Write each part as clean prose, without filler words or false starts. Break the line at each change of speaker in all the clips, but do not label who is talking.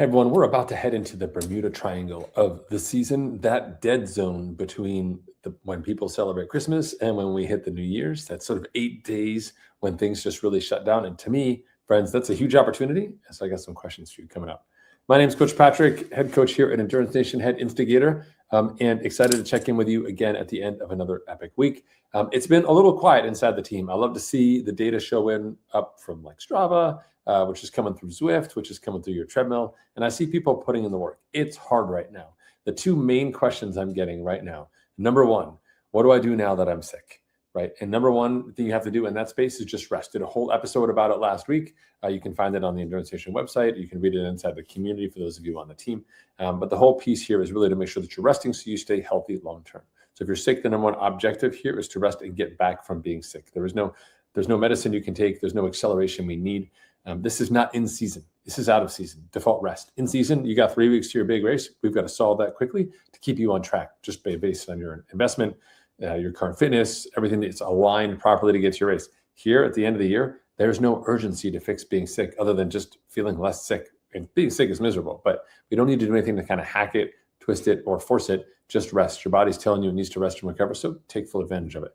Hey everyone, we're about to head into the Bermuda Triangle of the season, that dead zone between when people celebrate Christmas and when we hit the New Year's. That sort of 8 days when things just really shut down. And to me, friends, that's a huge opportunity. So I got some questions for you coming up. My name is Coach Patrick, head coach here at Endurance Nation, head instigator, and excited to check in with you again at the end of another epic week. It's been a little quiet inside the team. I love to see the data show up from like Strava, which is coming through Zwift, which is coming through your treadmill. And I see people putting in the work. It's hard right now. The two main questions I'm getting right now. Number one, what do I do now that I'm sick? Right. And number one thing you have to do in that space is just rest. Did a whole episode about it last week. You can find it on the Endurance Nation website. You can read it inside the community for those of you on the team. But the whole piece here is really to make sure that you're resting so you stay healthy long term. So if you're sick, the number one objective here is to rest and get back from being sick. There's no medicine you can take. There's no acceleration we need. This is not in season. This is out of season. Default rest. In season, you got 3 weeks to your big race. We've got to solve that quickly to keep you on track, just based on your investment, your current fitness, everything that's aligned properly to get to your race. Here at the end of the year, there's no urgency to fix being sick other than just feeling less sick. And being sick is miserable, but we don't need to do anything to kind of hack it, twist it, or force it. Just rest. Your body's telling you it needs to rest and recover, so take full advantage of it.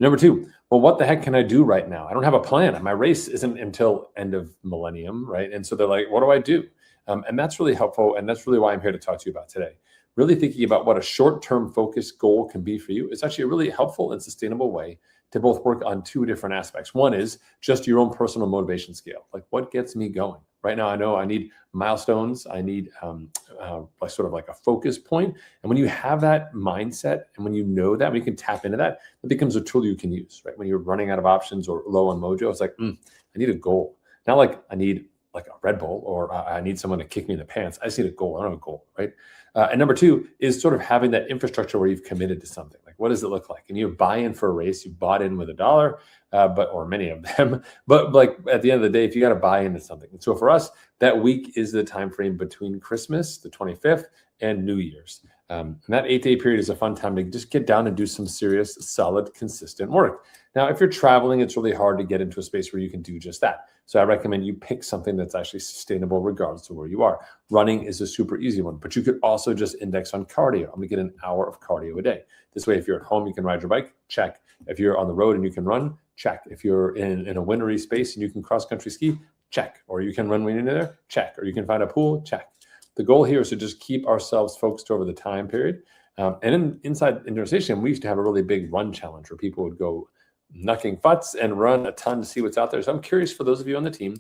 Number two, well, what the heck can I do right now? I don't have a plan. My race isn't until end of millennium, right? And so they're like, what do I do? And that's really helpful. And that's really why I'm here to talk to you about today. Really thinking about what a short-term focused goal can be for you is actually a really helpful and sustainable way to both work on two different aspects. One is just your own personal motivation scale. Like, what gets me going? Right now, I know I need milestones. I need sort of like a focus point. And when you have that mindset and when you know that, when you can tap into that, it becomes a tool you can use, right? When you're running out of options or low on mojo, it's like, I need a goal. Not like I need like a Red Bull or I need someone to kick me in the pants. I just need a goal. I don't have a goal, right? And number two is sort of having that infrastructure where you've committed to something. Like, what does it look like? And you buy in for a race, you bought in with $1, or many of them. But like at the end of the day, if you got to buy into something. And so for us, that week is the time frame between Christmas, the 25th, and New Year's. And that 8-day period is a fun time to just get down and do some serious, solid, consistent work. Now, if you're traveling, it's really hard to get into a space where you can do just that. So I recommend you pick something that's actually sustainable regardless of where you are. Running is a super easy one, but you could also just index on cardio. I'm gonna get an hour of cardio a day. This way, if you're at home, you can ride your bike, check. If you're on the road and you can run, check. If you're in a wintry space and you can cross-country ski, check. Or you can run when you're there, check. Or you can find a pool, check. The goal here is to just keep ourselves focused over the time period. And inside Endurance Nation, we used to have a really big run challenge where people would go knucking butts and run a ton to see what's out there. So I'm curious for those of you on the team,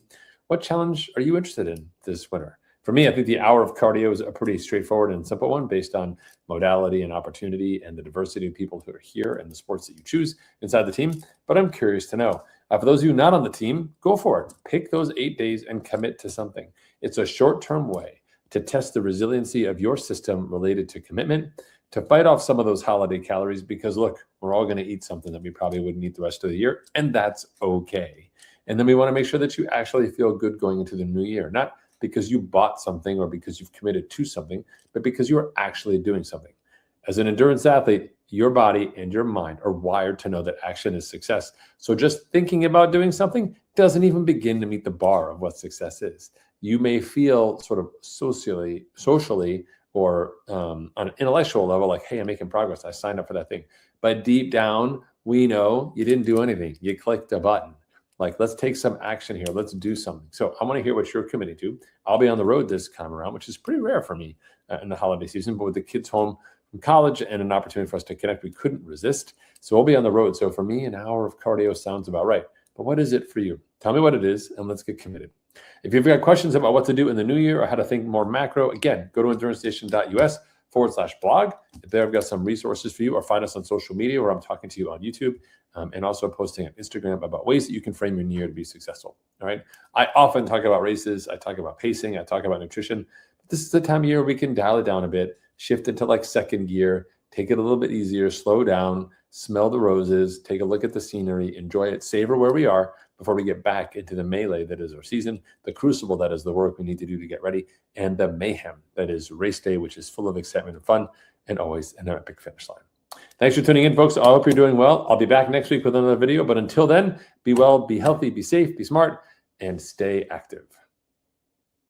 what challenge are you interested in this winter? For me, I think the hour of cardio is a pretty straightforward and simple one based on modality and opportunity and the diversity of people who are here and the sports that you choose inside the team. But I'm curious to know, for those of you not on the team, go for it. Pick those 8 days and commit to something. It's a short-term way to test the resiliency of your system related to commitment, to fight off some of those holiday calories, because look, we're all going to eat something that we probably wouldn't eat the rest of the year, and that's okay. And then we want to make sure that you actually feel good going into the new year, not because you bought something or because you've committed to something, but because you are actually doing something. As an endurance athlete, your body and your mind are wired to know that action is success. So just thinking about doing something doesn't even begin to meet the bar of what success is. You may feel sort of socially, or on an intellectual level, like, hey, I'm making progress. I signed up for that thing. But deep down, we know you didn't do anything. You clicked a button. Like, let's take some action here. Let's do something. So I want to hear what you're committing to. I'll be on the road this time around, which is pretty rare for me in the holiday season. But with the kids home from college and an opportunity for us to connect, we couldn't resist. So we'll be on the road. So for me, an hour of cardio sounds about right. But what is it for you? Tell me what it is, and let's get committed. If you've got questions about what to do in the new year or how to think more macro, again, go to endurancenation.us/blog. There I've got some resources for you, or find us on social media where I'm talking to you on YouTube, and also posting on Instagram about ways that you can frame your new year to be successful. All right. I often talk about races. I talk about pacing. I talk about nutrition. But this is the time of year we can dial it down a bit, shift into like second gear, take it a little bit easier, slow down, smell the roses, take a look at the scenery, enjoy it, savor where we are before we get back into the melee that is our season, the crucible that is the work we need to do to get ready, and the mayhem that is race day, which is full of excitement and fun, and always an epic finish line. Thanks for tuning in, folks. I hope you're doing well. I'll be back next week with another video, but until then, be well, be healthy, be safe, be smart, and stay active.